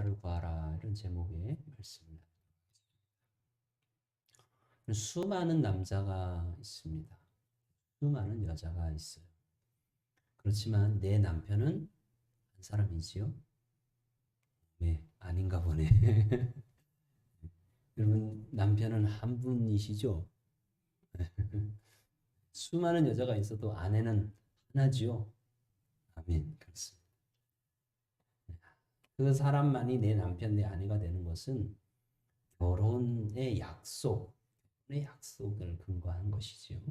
나를 구하라 이런 제목의 말씀입니다. 수많은 남자가 있습니다. 수많은 여자가 있어요. 그렇지만 내 남편은 한 사람이지요? 네, 아닌가 보네. 여러분 남편은 한 분이시죠? 수많은 여자가 있어도 아내는 하나지요? 아멘. 그렇습니다. 그 사람만이 내 남편, 내 아내가 되는 것은 결혼의 약속을 근거한 것이지요.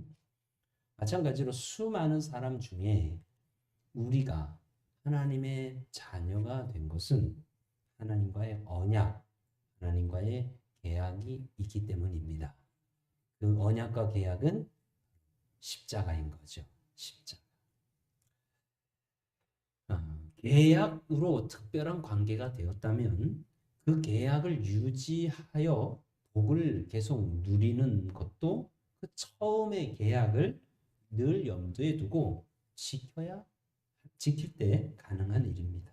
마찬가지로 수많은 사람 중에 우리가 하나님의 자녀가 된 것은 하나님과의 언약, 하나님과의 계약이 있기 때문입니다. 그 언약과 계약은 십자가인 거죠. 십자가. 계약으로 특별한 관계가 되었다면 그 계약을 유지하여 복을 계속 누리는 것도 그 처음의 계약을 늘 염두에 두고 지킬 때 가능한 일입니다.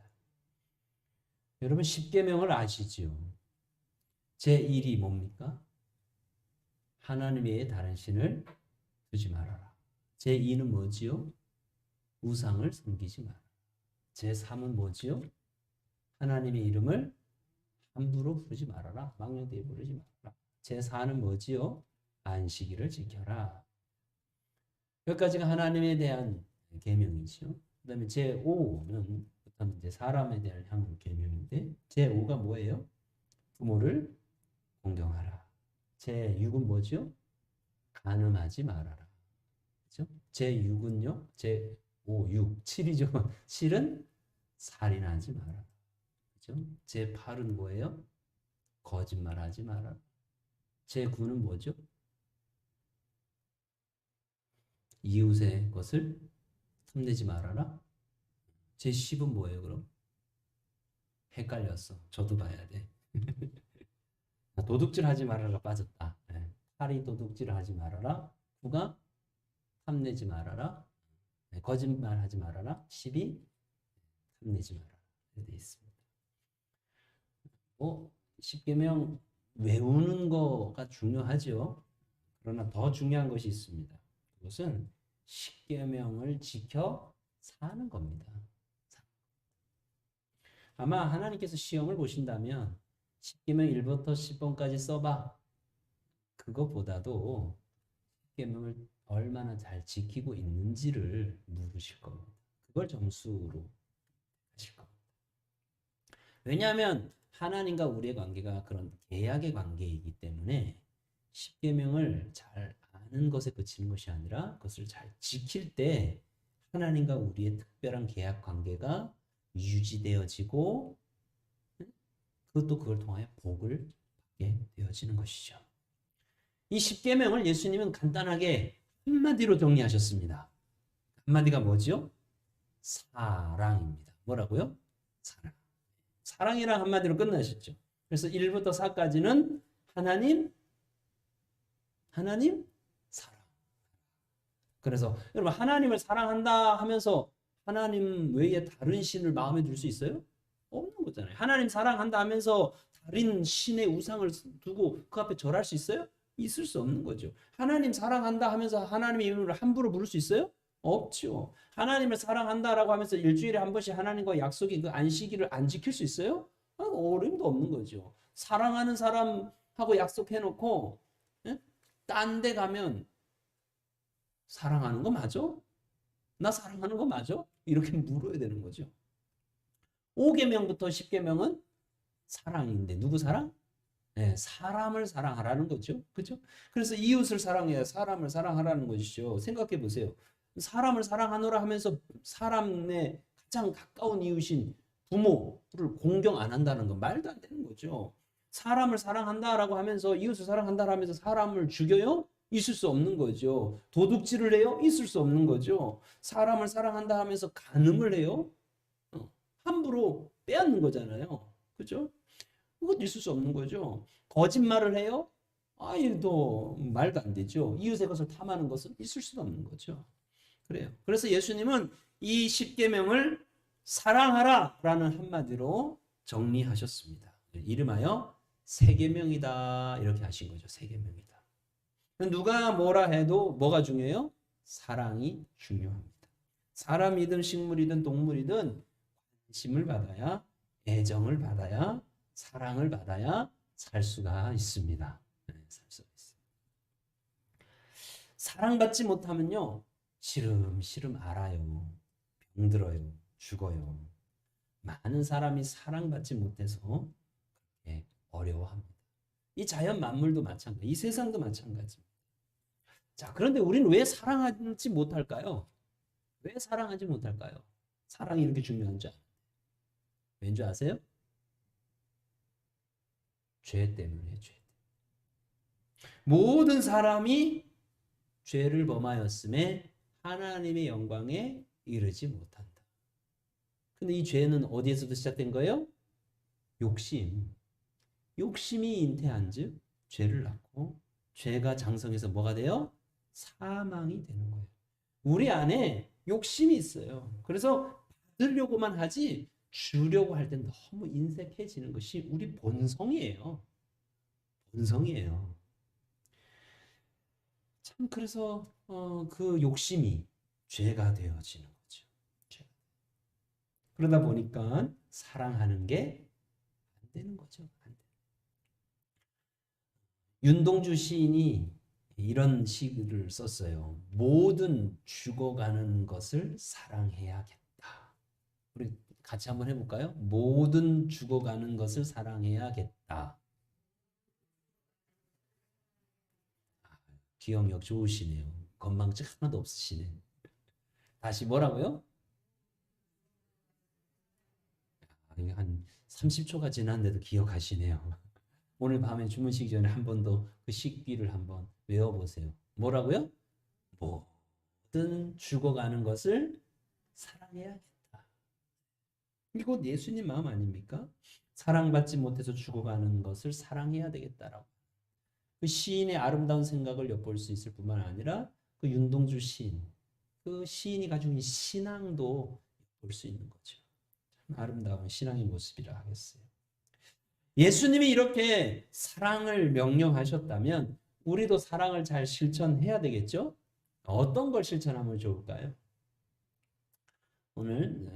여러분 십계명을 아시죠? 제1이 뭡니까? 하나님 외에 다른 신을 두지 말아라. 제2는 뭐지요? 우상을 섬기지 마라. 제3은 뭐지요? 하나님의 이름을 함부로 부르지 말아라. 망령되이 부르지 말아라. 제4는 뭐지요? 안식일을 지켜라. 여기까지가 하나님에 대한 계명이죠. 그 다음에 제5는 이제 사람에 대한 계명인데 제5가 뭐예요? 부모를 공경하라. 제6은 뭐죠? 간음하지 말아라. 그죠? 제6은요? 제5, 6, 7이죠. 7은 살인하지 마라. 그죠? 제8은 뭐예요? 거짓말하지 마라. 제9는 뭐죠? 이웃의 것을 탐내지 말아라. 제10은 뭐예요, 그럼? 헷갈렸어. 저도 봐야 돼. 도둑질 하지 말아라 빠졌다. 8이 도둑질을 하지 말아라. 9가 탐내지 말아라. 거짓말 하지 말아라. 10이 탐내지 말아라. 이렇게 되어 있습니다. 10계명 외우는 거가 중요하죠. 그러나 더 중요한 것이 있습니다. 그것은 10계명을 지켜 사는 겁니다. 아마 하나님께서 시험을 보신다면 10계명 1부터 10번까지 써봐. 그것보다도 10계명을 얼마나 잘 지키고 있는지를 물으실 겁니다. 그걸 점수로 하실 겁니다. 왜냐하면 하나님과 우리의 관계가 그런 계약의 관계이기 때문에 10계명을 잘 아는 것에 그치는 것이 아니라 그것을 잘 지킬 때 하나님과 우리의 특별한 계약 관계가 유지되어지고 그것도 그걸 통하여 복을 받게 되어지는 것이죠. 이 10계명을 예수님은 간단하게 한마디로 정리하셨습니다. 한마디가 뭐죠? 사랑입니다. 뭐라고요? 사랑. 사랑이랑 한마디로 끝나셨죠. 그래서 1부터 4까지는 하나님 사랑. 그래서 여러분 하나님을 사랑한다 하면서 하나님 외에 다른 신을 마음에 둘 수 있어요? 없는 거잖아요. 하나님 사랑한다 하면서 다른 신의 우상을 두고 그 앞에 절할 수 있어요? 있을 수 없는 거죠. 하나님 사랑한다 하면서 하나님의 이름을 함부로 부를 수 있어요? 없죠. 하나님을 사랑한다라고 하면서 일주일에 한 번씩 하나님과 약속인 그 안식일을 안 지킬 수 있어요? 어림도 없는 거죠. 사랑하는 사람하고 약속해놓고 딴 데 가면 사랑하는 거 맞아? 나 사랑하는 거 맞아? 이렇게 물어야 되는 거죠. 5계명부터 10계명은 사랑인데 누구 사랑? 네, 사람을 사랑하라는 거죠. 그죠? 그래서 이웃을 사랑해야 사람을 사랑하라는 것이죠. 생각해 보세요. 사람을 사랑하노라 하면서 사람의 가장 가까운 이웃인 부모를 공경 안 한다는 건 말도 안 되는 거죠. 사람을 사랑한다라고 하면서 이웃을 사랑한다 하면서 사람을 죽여요? 있을 수 없는 거죠. 도둑질을 해요? 있을 수 없는 거죠. 사람을 사랑한다 하면서 간음을 해요? 함부로 빼앗는 거잖아요. 그죠? 그것도 있을 수 없는 거죠. 거짓말을 해요? 아이도 말도 안 되죠. 이웃의 것을 탐하는 것은 있을 수가 없는 거죠. 그래요. 그래서 예수님은 이 10계명을 사랑하라라는 한마디로 정리하셨습니다. 이름하여 세계명이다 이렇게 하신 거죠. 세계명이다. 누가 뭐라 해도 뭐가 중요해요? 사랑이 중요합니다. 사람이든 식물이든 동물이든 관심을 받아야, 애정을 받아야, 사랑을 받아야 살 수가 있습니다. 살 수가 있습니다. 사랑받지 못하면요, 시름시름 앓아요, 병들어요, 죽어요. 많은 사람이 사랑받지 못해서 어려워합니다. 이 자연 만물도 마찬가지, 이 세상도 마찬가지입니다. 자, 그런데 우리는 왜 사랑하지 못할까요? 왜 사랑하지 못할까요? 사랑이 이렇게 중요한 줄 왠지 아세요? 죄 때문에, 죄. 모든 사람이 죄를 범하였음에 하나님의 영광에 이르지 못한다. 근데 이 죄는 어디에서도 시작된 거예요? 욕심. 욕심이 잉태한즉 죄를 낳고, 죄가 장성해서 뭐가 돼요? 사망이 되는 거예요. 우리 안에 욕심이 있어요. 그래서 받으려고만 하지 주려고 할 땐 너무 인색해지는 것이 우리 본성이에요. 본성이에요. 참 그래서 그 욕심이 죄가 되어지는 거죠. 그러다 보니까 사랑하는 게 안 되는 거죠. 안 돼. 윤동주 시인이 이런 시를 썼어요. 모든 죽어가는 것을 사랑해야겠다. 우리 같이 한번 해볼까요? 모든 죽어가는 것을 사랑해야겠다. 기억력 좋으시네요. 건망증 하나도 없으시네. 다시 뭐라고요? 한 30초가 지났는데도 기억하시네요. 오늘 밤에 주무시기 전에 한 번 더 그 식기를 한번 외워보세요. 뭐라고요? 모든 죽어가는 것을 사랑해야겠다. 이거 예수님 마음 아닙니까? 사랑받지 못해서 죽어가는 것을 사랑해야 되겠다라고. 그 시인의 아름다운 생각을 엿볼 수 있을 뿐만 아니라 그 윤동주 시인, 그 시인이 가지고 있는 신앙도 볼 수 있는 거죠. 참 아름다운 신앙의 모습이라 하겠어요. 예수님이 이렇게 사랑을 명령하셨다면 우리도 사랑을 잘 실천해야 되겠죠? 어떤 걸 실천하면 좋을까요? 오늘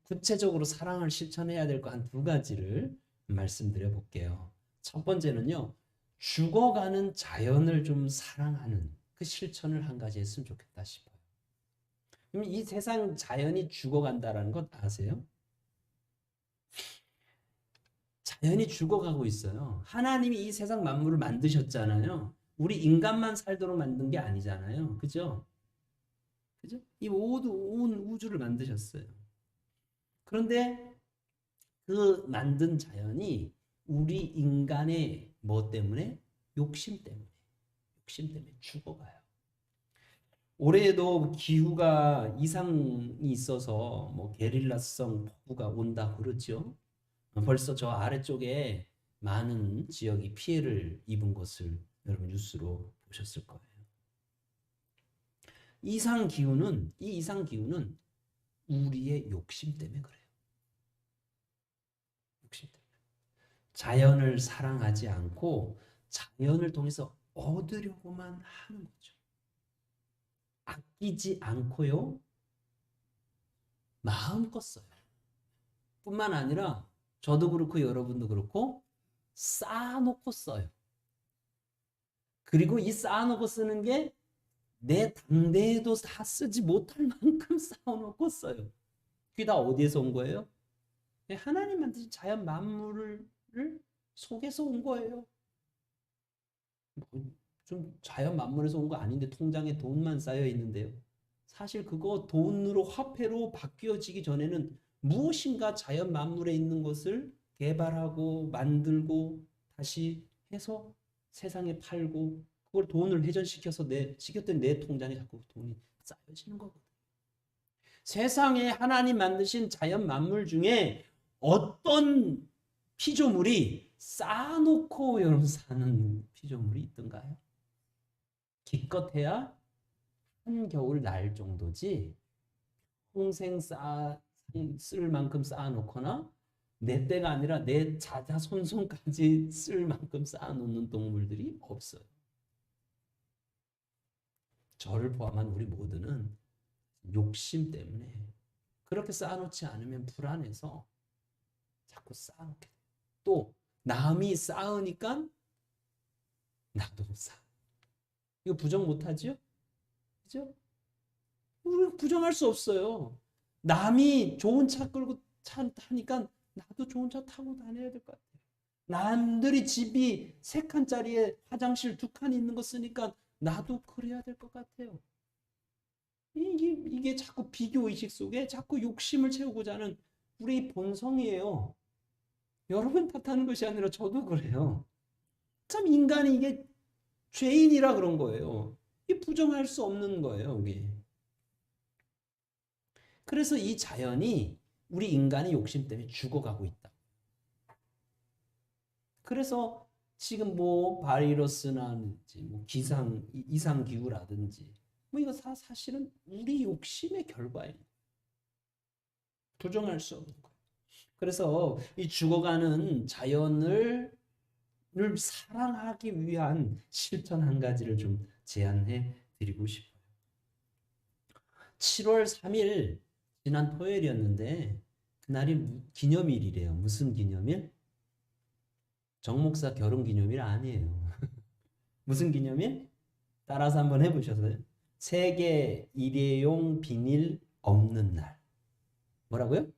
구체적으로 사랑을 실천해야 될 거 한 두 가지를 말씀드려 볼게요. 첫 번째는요, 죽어가는 자연을 좀 사랑하는 그 실천을 한 가지 했으면 좋겠다 싶어요. 그럼 이 세상 자연이 죽어간다라는 것 아세요? 자연이 죽어가고 있어요. 하나님이 이 세상 만물을 만드셨잖아요. 우리 인간만 살도록 만든 게 아니잖아요. 그죠? 그죠? 이 모두 온 우주를 만드셨어요. 그런데 그 만든 자연이 우리 인간의 뭐 때문에? 욕심 때문에. 욕심 때문에 죽어가요. 올해에도 기후가 이상이 있어서 뭐 게릴라성 폭우가 온다 그러죠. 벌써 저 아래쪽에 많은 지역이 피해를 입은 것을 여러분 뉴스로 보셨을 거예요. 이 이상 기후는 우리의 욕심 때문에 그래요. 욕심 때문에. 자연을 사랑하지 않고 자연을 통해서 얻으려고만 하는 거죠. 아끼지 않고요. 마음껏 써요. 뿐만 아니라 저도 그렇고 여러분도 그렇고 쌓아놓고 써요. 그리고 이 쌓아놓고 쓰는 게 내 당대에도 다 쓰지 못할 만큼 쌓아놓고 써요. 그게 다 어디에서 온 거예요? 하나님 만드신 자연 만물을 속에서 온 거예요. 좀 자연 만물에서 온 거 아닌데 통장에 돈만 쌓여 있는데요. 사실 그거 돈으로 화폐로 바뀌어지기 전에는 무엇인가 자연 만물에 있는 것을 개발하고 만들고 다시 해서 세상에 팔고 그걸 돈을 회전시켜서 시켰더니 내 통장에 자꾸 돈이 쌓여지는 거거든요. 세상에 하나님 만드신 자연 만물 중에 어떤 피조물이 쌓아놓고 여러분 사는 피조물이 있던가요? 기껏해야 한겨울 날 정도지 평생 쓸 만큼 쌓아놓거나 내 때가 아니라 내 자자손손까지 쓸 만큼 쌓아놓는 동물들이 없어요. 저를 포함한 우리 모두는 욕심 때문에 그렇게 쌓아놓지 않으면 불안해서 자꾸 쌓아놓게 돼요. 또 남이 쌓으니까 나도 쌓아. 이거 부정 못하죠? 그죠? 우리 부정할 수 없어요. 남이 좋은 차 끌고 타니까 나도 좋은 차 타고 다녀야 될 것 같아요. 남들이 집이 3칸짜리에 화장실 2칸 있는 거 쓰니까 나도 그래야 될 것 같아요. 이게 자꾸 비교의식 속에 자꾸 욕심을 채우고자 하는 우리 본성이에요. 여러분 탓하는 것이 아니라 저도 그래요. 참 인간이 이게 죄인이라 그런 거예요. 이 부정할 수 없는 거예요, 이게. 그래서 이 자연이 우리 인간의 욕심 때문에 죽어가고 있다. 그래서 지금 뭐 바이러스나든지 뭐 이상 기후라든지 뭐 이거 사실은 우리 욕심의 결과예요. 부정할 수 없는 거예요. 그래서 이 죽어가는 자연을 사랑하기 위한 실천 한 가지를 좀 제안해 드리고 싶어요. 7월 3일 지난 토요일이었는데 그날이 기념일이래요. 무슨 기념일? 정 목사 결혼 기념일 아니에요. 무슨 기념일? 따라서 한번 해보셨어요? 세계 일회용 비닐 없는 날. 뭐라고요?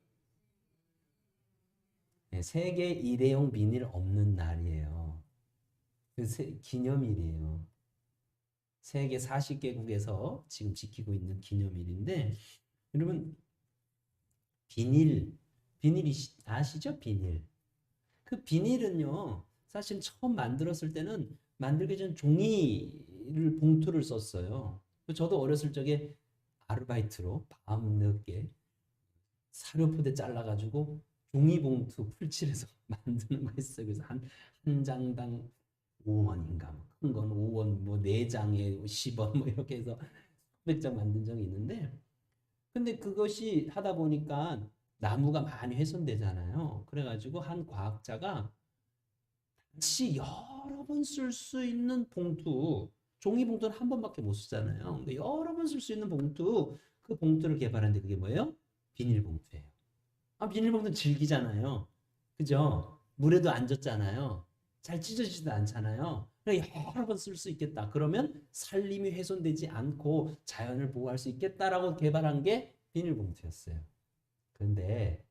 네, 세계 일회용 비닐 없는 날이에요. 기념일이에요. 세계 40개국에서 지금 지키고 있는 기념일인데, 여러분, 비닐 아시죠? 비닐. 그 비닐은요, 사실 처음 만들었을 때는 만들기 전 봉투를 썼어요. 저도 어렸을 적에 아르바이트로 밤늦게 사료포대 잘라가지고 종이봉투 풀칠해서 만드는 거 있어요. 그래서 한 장당 5원인가, 큰 건 5원, 뭐 4장에 10원 뭐 이렇게 해서 수백 장 만든 적이 있는데, 근데 그것이 하다 보니까 나무가 많이 훼손되잖아요. 그래가지고 한 과학자가 같이 여러 번 쓸 수 있는 봉투, 종이봉투는 한 번밖에 못 쓰잖아요. 근데 여러 번 쓸 수 있는 봉투, 그 봉투를 개발했는데 그게 뭐예요? 비닐봉투예요. 비닐봉투는 질기잖아요. 그죠? 물에도 안 젖잖아요. 잘 찢어지지도 않잖아요. 여러 번 쓸 수 있겠다. 그러면 산림이 훼손되지 않고 자연을 보호할 수 있겠다라고 개발한 게 비닐봉투였어요. 그런데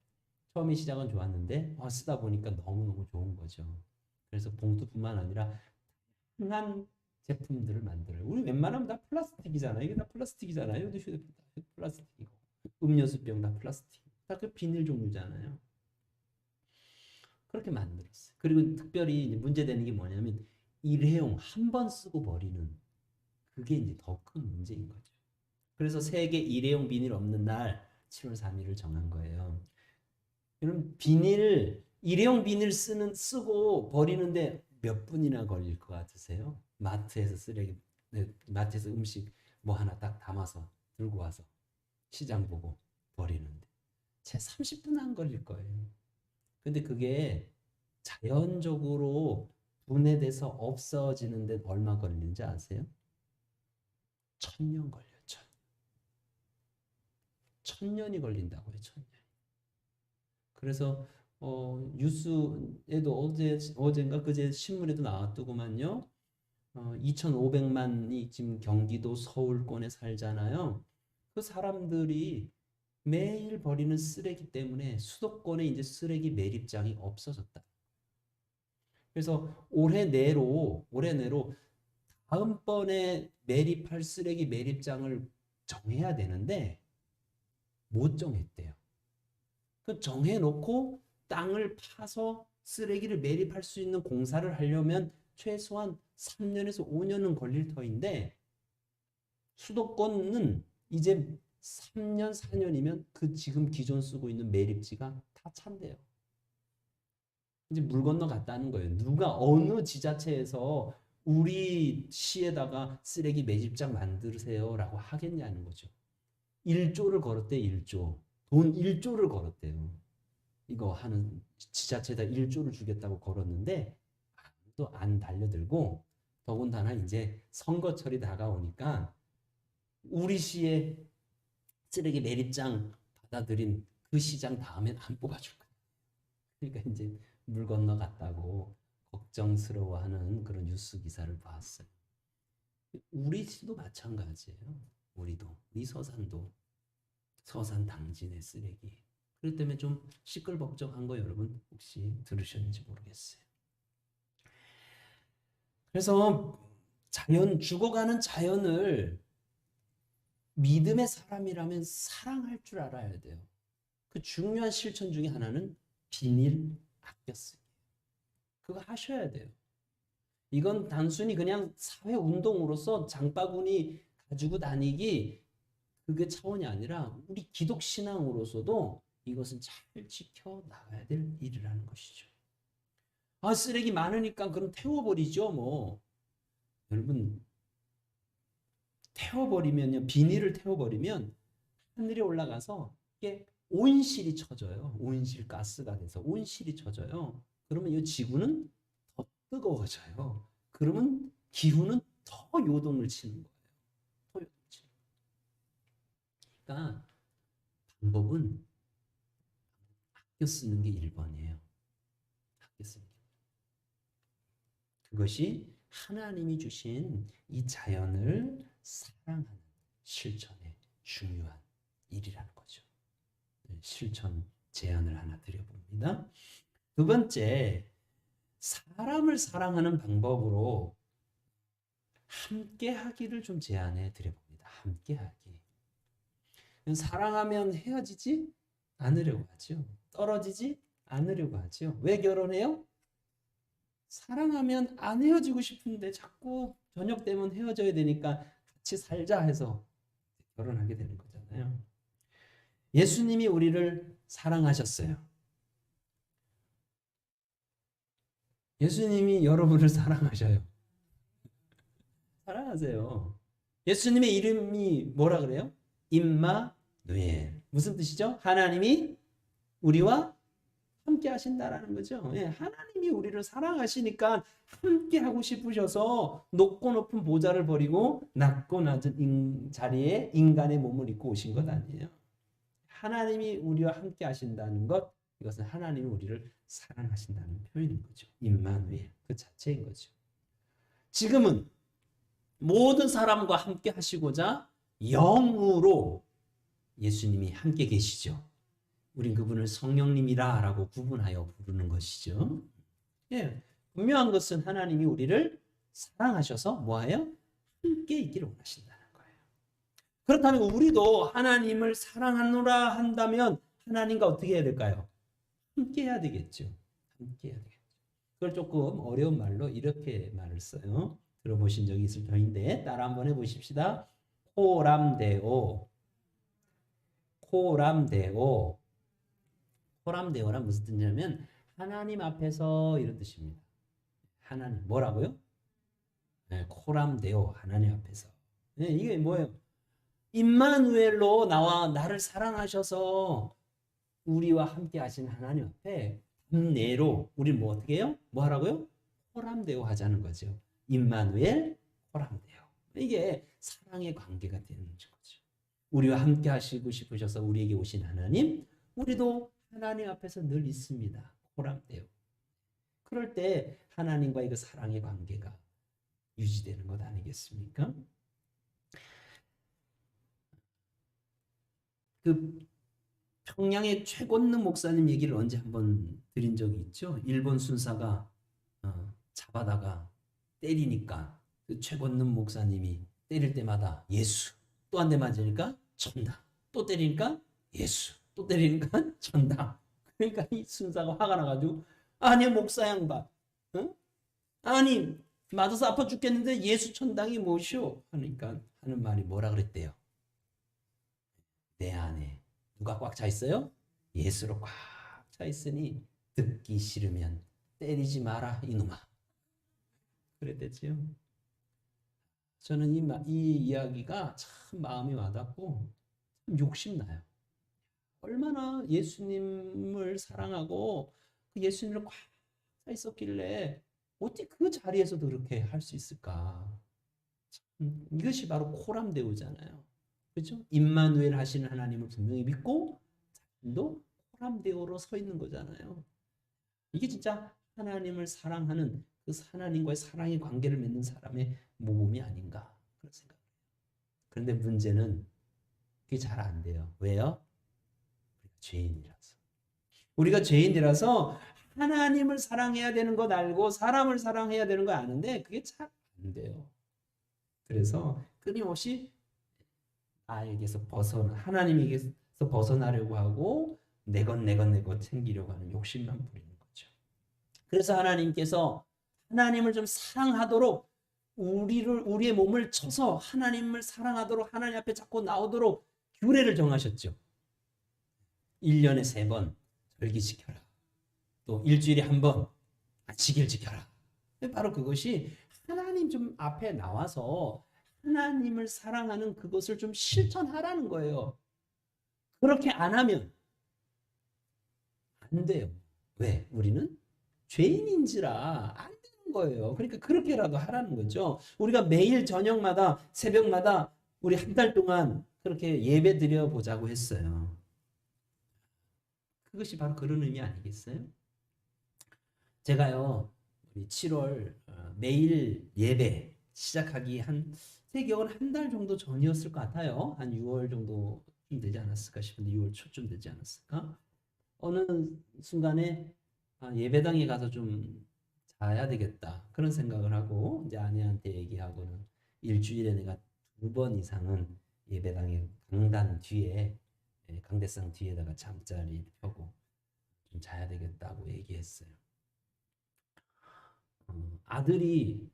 처음에 시작은 좋았는데 쓰다 보니까 너무너무 좋은 거죠. 그래서 봉투뿐만 아니라 다양한 제품들을 만들어요. 우리 웬만하면 다 플라스틱이잖아요. 이게 다 플라스틱이잖아요. 휴대폰 다 플라스틱이고 음료수병 다 플라스틱. 다 그 비닐 종류잖아요. 그렇게 만들었어요. 그리고 특별히 문제되는 게 뭐냐면 일회용 한 번 쓰고 버리는 그게 이제 더 큰 문제인 거죠. 그래서 세계 일회용 비닐 없는 날 7월 3일을 정한 거예요. 여러분 일회용 비닐 쓰고 버리는데 몇 분이나 걸릴 것 같으세요? 마트에서 음식 뭐 하나 딱 담아서 들고 와서 시장 보고 버리는데 채 30분 안 걸릴 거예요. 근데 그게 자연적으로 분해돼서 없어지는 데 얼마 걸리는지 아세요? 1000년 걸려요. 1000년이 걸린다고요. 1000년. 그래서 뉴스에도 어젠가 그제 신문에도 나왔더구만요. 2,500만이 지금 경기도 서울권에 살잖아요. 그 사람들이 매일 버리는 쓰레기 때문에 수도권에 이제 쓰레기 매립장이 없어졌다. 그래서 올해 내로 다음번에 매립할 쓰레기 매립장을 정해야 되는데 못 정했대요. 그 정해놓고 땅을 파서 쓰레기를 매립할 수 있는 공사를 하려면 최소한 3년에서 5년은 걸릴 터인데 수도권은 이제 3년, 4년이면 그 지금 기존 쓰고 있는 매립지가 다 찬대요. 이제 물 건너 갔다는 거예요. 누가 어느 지자체에서 우리 시에다가 쓰레기 매집장 만드세요라고 하겠냐는 거죠. 1조를 걸었대, 1조. 돈 1조를 걸었대요. 이거 하는 지자체에다 1조를 주겠다고 걸었는데 아무도 안 달려들고 더군다나 이제 선거철이 다가오니까 우리 시의 쓰레기 매립장 받아들인 그 시장 다음엔 안 뽑아줄 거야. 그러니까 이제 물 건너갔다고 걱정스러워하는 그런 뉴스 기사를 봤어요. 우리 시도 마찬가지예요. 우리도 이 서산도 서산 당진의 쓰레기. 그렇기 때문에 좀 시끌벅적한 거 여러분 혹시 들으셨는지 모르겠어요. 그래서 죽어가는 자연을 믿음의 사람이라면 사랑할 줄 알아야 돼요. 그 중요한 실천 중에 하나는 비닐 아껴 쓰기. 그거 하셔야 돼요. 이건 단순히 그냥 사회 운동으로서 장바구니 가지고 다니기 그게 차원이 아니라 우리 기독 신앙으로서도 이것은 잘 지켜 나가야 될 일이라는 것이죠. 아, 쓰레기 많으니까 그럼 태워버리죠, 뭐. 여러분, 태워버리면요, 비닐을 태워버리면 하늘에 올라가서 이게 온실이 쳐져요. 온실 가스가 돼서 온실이 쳐져요. 그러면 이 지구는 더 뜨거워져요. 그러면 기후는 더 요동을 치는 거예요. 더 요동을 치는 거예요. 그러니까 방법은 아껴 쓰는 게 1번이에요. 아껴 쓰는 게. 그것이 하나님이 주신 이 자연을 사랑하는 실천의 중요한 일이라는 거죠. 실천 제안을 하나 드려봅니다. 두 번째, 사람을 사랑하는 방법으로 함께 하기를 좀 제안해 드려봅니다. 함께 하기. 사랑하면 헤어지지 않으려고 하죠. 떨어지지 않으려고 하죠. 왜 결혼해요? 사랑하면 안 헤어지고 싶은데 자꾸 저녁 되면 헤어져야 되니까 같이 살자 해서 결혼하게 되는 거잖아요. 예수님이 우리를 사랑하셨어요. 예수님이 여러분을 사랑하셔요. 사랑하세요. 예수님의 이름이 뭐라 그래요? 임마누엘. 무슨 뜻이죠? 하나님이 우리와 함께 하신다라는 거죠. 예, 하나님이 우리를 사랑하시니까 함께 하고 싶으셔서 높고 높은 보좌를 버리고 낮고 낮은 자리에 인간의 몸을 입고 오신 것 아니에요. 하나님이 우리와 함께 하신다는 것, 이것은 하나님이 우리를 사랑하신다는 표현인 거죠. 임마누엘, 그 자체인 거죠. 지금은 모든 사람과 함께 하시고자 영으로 예수님이 함께 계시죠. 우린 그분을 성령님이라 라고 구분하여 부르는 것이죠. 예, 분명한 것은 하나님이 우리를 사랑하셔서 뭐하여? 함께 있기를 원하신다는 거예요. 그렇다면 우리도 하나님을 사랑하노라 한다면 하나님과 어떻게 해야 될까요? 함께 해야 되겠죠. 함께 해야 되겠죠. 그걸 조금 어려운 말로 이렇게 말을 써요. 들어보신 적이 있을 터인데 따라 한번 해보십시다. 코람데오. 코람데오. 코람데오란 무슨 뜻이냐면 하나님 앞에서 이런 뜻입니다. 하나님 뭐라고요? 네, 코람데오 하나님 앞에서. 네, 이게 뭐예요? 임마누엘로 나를 사랑하셔서 우리와 함께 하신 하나님 앞에 내로 우리 뭐 어떻게 해요? 뭐 하라고요? 코람데오 하자는 거죠. 임마누엘 코람데오. 이게 사랑의 관계가 되는 거죠. 우리와 함께 하시고 싶으셔서 우리에게 오신 하나님, 우리도 하나님 앞에서 늘 있습니다. 코람데오. 그럴 때 하나님과의 그 사랑의 관계가 유지되는 것 아니겠습니까? 그 평양의 최권능 목사님 얘기를 언제 한번 드린 적이 있죠. 일본 순사가 잡아다가 때리니까 그 최권능 목사님이 때릴 때마다 예수, 또 한 대 맞으니까 천당, 또 때리니까 예수, 또 때리니까 천당. 그러니까 이 순사가 화가 나가지고 아니 목사 양반, 응? 아니 맞아서 아파 죽겠는데 예수 천당이 뭐시오? 하니까 하는 말이 뭐라 그랬대요? 내 안에 누가 꽉 차 있어요? 예수로 꽉 차 있으니 듣기 싫으면 때리지 마라 이놈아. 그랬댔지요. 저는 이 이야기가 참 마음이 와닿고 참 욕심나요. 얼마나 예수님을 사랑하고 그 예수님을 꽉 차 있었길래 어떻게 그 자리에서도 그렇게 할 수 있을까? 이것이 바로 코람데오잖아요. 그렇죠? 임마누엘 하시는 하나님을 분명히 믿고 자신도 코람데오로 서 있는 거잖아요. 이게 진짜 하나님을 사랑하는 그 하나님과의 사랑의 관계를 맺는 사람의 모범이 아닌가 그런 생각이에요. 그런데 문제는 그게 잘 안 돼요. 왜요? 죄인이라서. 우리가 죄인이라서 하나님을 사랑해야 되는 것 알고 사람을 사랑해야 되는 거 아는데 그게 잘 안 돼요. 그래서 끊임없이 나에게서 하나님에게서 벗어나려고 하고 내 것 챙기려고 하는 욕심만 부리는 거죠. 그래서 하나님께서 하나님을 좀 사랑하도록 우리의 몸을 쳐서 하나님을 사랑하도록 하나님 앞에 자꾸 나오도록 규례를 정하셨죠. 1년에 3번 절기 지켜라. 또 일주일에 1번 안식일 지켜라. 바로 그것이 하나님 좀 앞에 나와서 하나님을 사랑하는 그것을 좀 실천하라는 거예요. 그렇게 안 하면 안 돼요. 왜? 우리는 죄인인지라 안 되는 거예요. 그러니까 그렇게라도 하라는 거죠. 우리가 매일 저녁마다 새벽마다 우리 한 달 동안 그렇게 예배 드려 보자고 했어요. 그것이 바로 그런 의미 아니겠어요? 제가요, 우리 7월 매일 예배 시작하기 제 기억은 한 달 정도 전이었을 것 같아요. 한 6월 정도쯤 되지 않았을까 싶은데 6월 초쯤 되지 않았을까? 어느 순간에 예배당에 가서 좀 자야 되겠다 그런 생각을 하고 이제 아내한테 얘기하고는 일주일에 내가 2번 이상은 예배당에 강단 뒤에 강대상 뒤에다가 잠자리를 펴고 좀 자야 되겠다고 얘기했어요. 아들이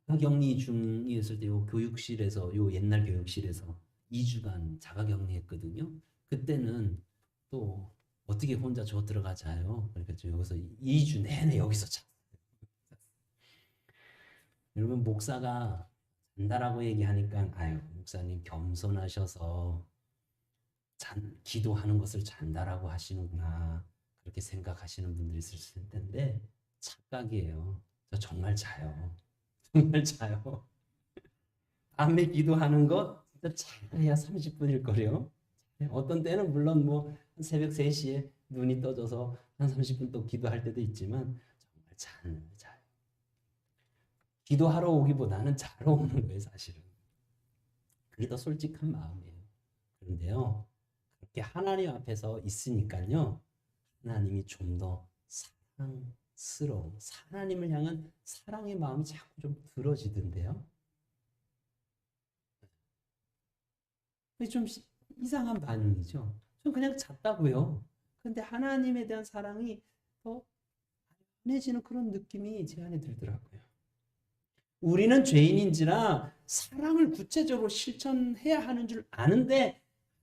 자가격리 중이었을 때 요 교육실에서 요 옛날 교육실에서 2주간 자가격리했거든요. 그때는 또 어떻게 혼자 저 들어가 자요? 그러니까 저 여기서 2주 내내 여기서 자. 여러분 목사가 잔다라고 얘기하니까 아유 목사님 겸손하셔서 기도하는 것을 잔다라고 하시는구나 그렇게 생각하시는 분들이 있을 텐데 착각이에요. 저 정말 자요. 정말 자요. 밤에 기도하는 것 진짜 자야 30분일 거요. 어떤 때는 물론 뭐 새벽 3시에 눈이 떠져서 한 30분 또 기도할 때도 있지만 정말 자요. 기도하러 오기보다는 자러 오는 거예요, 사실은. 그게 더 솔직한 마음이에요. 그런데요, 그렇게 하나님 앞에서 있으니까요, 하나님이 좀 더 사랑스러운, 하나님을 향한 사랑의 마음이 자꾸 좀 들어지던데요. 그게 좀 이상한 반응이죠. 좀 그냥 잤다고요. 근데 하나님에 대한 사랑이 더 강해지는 그런 느낌이 제 안에 들더라고요. 우리는 죄인인지라 사랑을 구체적으로 실천해야 하는 줄 아는데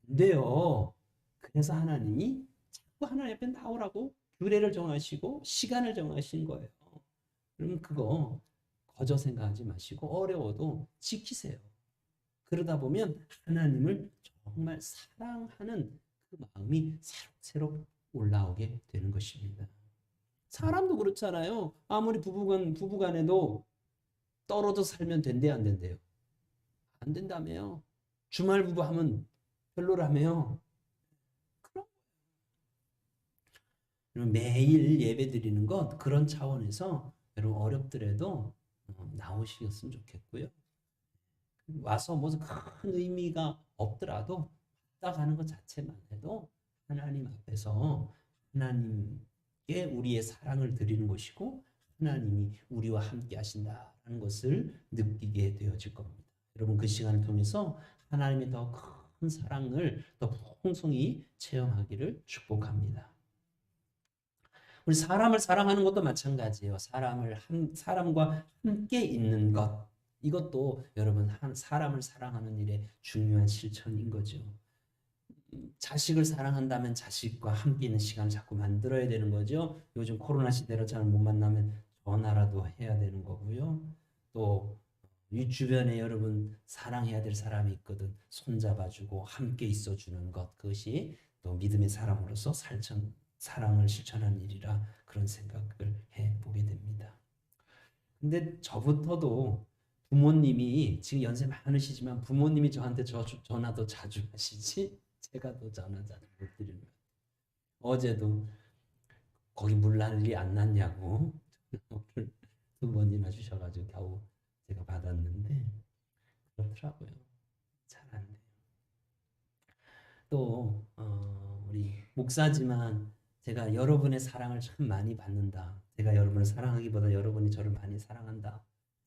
안 돼요. 그래서 하나님이 자꾸 하나님 앞에 나오라고 규례를 정하시고 시간을 정하신 거예요. 그럼 그거 거저 생각하지 마시고 어려워도 지키세요. 그러다 보면 하나님을 정말 사랑하는 그 마음이 새록새록 올라오게 되는 것입니다. 사람도 그렇잖아요. 아무리 부부간에도 떨어져 살면 된대 안 된대요. 안 된다며요. 주말 부부 하면 별로라며요. 그럼 매일 예배 드리는 것 그런 차원에서 여러분 어렵더라도 나오시겠으면 좋겠고요. 와서 무슨 큰 의미가 없더라도 왔다 가는 것 자체만 해도 하나님 앞에서 하나님께 우리의 사랑을 드리는 것이고 하나님이 우리와 함께 하신다라는 것을 느끼게 되어질 겁니다. 여러분 그 시간을 통해서 하나님의 더 큰 사랑을 더 풍성히 체험하기를 축복합니다. 우리 사람을 사랑하는 것도 마찬가지예요. 사람과 함께 있는 것. 이것도 여러분 사람을 사랑하는 일의 중요한 실천인 거죠. 자식을 사랑한다면 자식과 함께 있는 시간을 자꾸 만들어야 되는 거죠. 요즘 코로나 시대로 잘 못 만나면 전화라도 해야 되는 거고요. 또 이 주변에 여러분 사랑해야 될 사람이 있거든 손잡아주고 함께 있어주는 것 그것이 또 믿음의 사람으로서 사랑을 실천하는 일이라 그런 생각을 해보게 됩니다. 근데 저부터도 부모님이 지금 연세 많으시지만 부모님이 저한테 전화도 자주 하시지 제가 더 전화 자주 못 드리는 거예요. 어제도 거기 물 난리 안 났냐고 전화를 2번이나 주셔가지고 겨우 제가 받았는데 그렇더라고요. 잘 안 돼요. 또 우리 목사지만 제가 여러분의 사랑을 참 많이 받는다. 제가 여러분을 사랑하기보다 여러분이 저를 많이 사랑한다.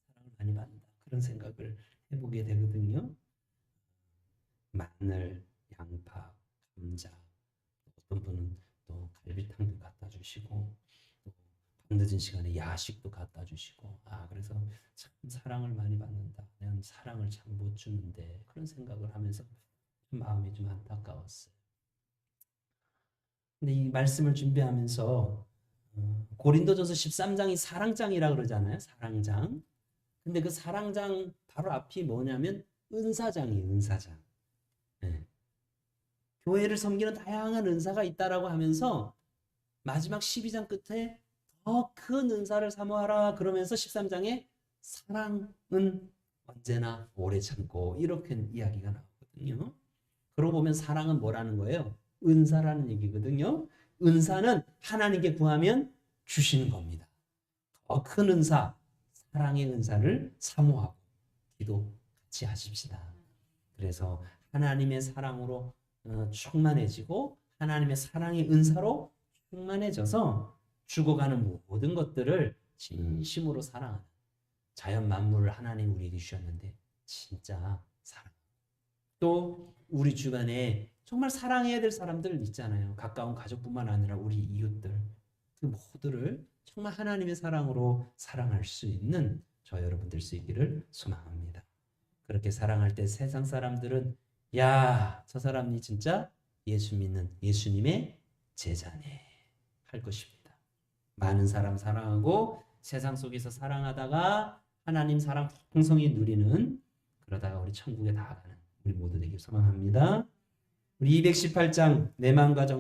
사랑을 많이 받는다. 그런 생각을 해보게 되거든요. 마늘, 양파, 감자, 어떤 분은 또 갈비탕도 갖다 주시고 또 밤늦은 시간에 야식도 갖다 주시고 그래서 참 사랑을 많이 받는다. 난 사랑을 참 못 주는데 그런 생각을 하면서 좀 마음이 좀 안타까웠어요. 근데 이 말씀을 준비하면서 고린도전서 13장이 사랑장이라 그러잖아요. 사랑장. 근데 그 사랑장 바로 앞이 뭐냐면 은사장이에요. 은사장. 네. 교회를 섬기는 다양한 은사가 있다라고 하면서 마지막 12장 끝에 더 큰 은사를 사모하라 그러면서 13장에 사랑은 언제나 오래 참고 이렇게 이야기가 나오거든요. 그러고 보면 사랑은 뭐라는 거예요? 은사라는 얘기거든요. 은사는 하나님께 구하면 주시는 겁니다. 더 큰 은사, 사랑의 은사를 사모하고 기도 같이 하십시다. 그래서 하나님의 사랑으로 충만해지고 하나님의 사랑의 은사로 충만해져서 죽어가는 모든 것들을 진심으로 사랑하는 자연 만물을 하나님 우리에게 주셨는데 진짜 사랑. 또 우리 주변에 정말 사랑해야 될 사람들 있잖아요. 가까운 가족뿐만 아니라 우리 이웃들. 그 모두를 정말 하나님의 사랑으로 사랑할 수 있는 저 여러분 될 수 있기를 소망합니다. 그렇게 사랑할 때 세상 사람들은 야, 저 사람이 진짜 예수 믿는 예수님의 제자네 할 것입니다. 많은 사람 사랑하고 세상 속에서 사랑하다가 하나님 사랑 풍성히 누리는 그러다가 우리 천국에 나아가는 우리 모두 되길 소망합니다. 우리 218장 내 마음과 정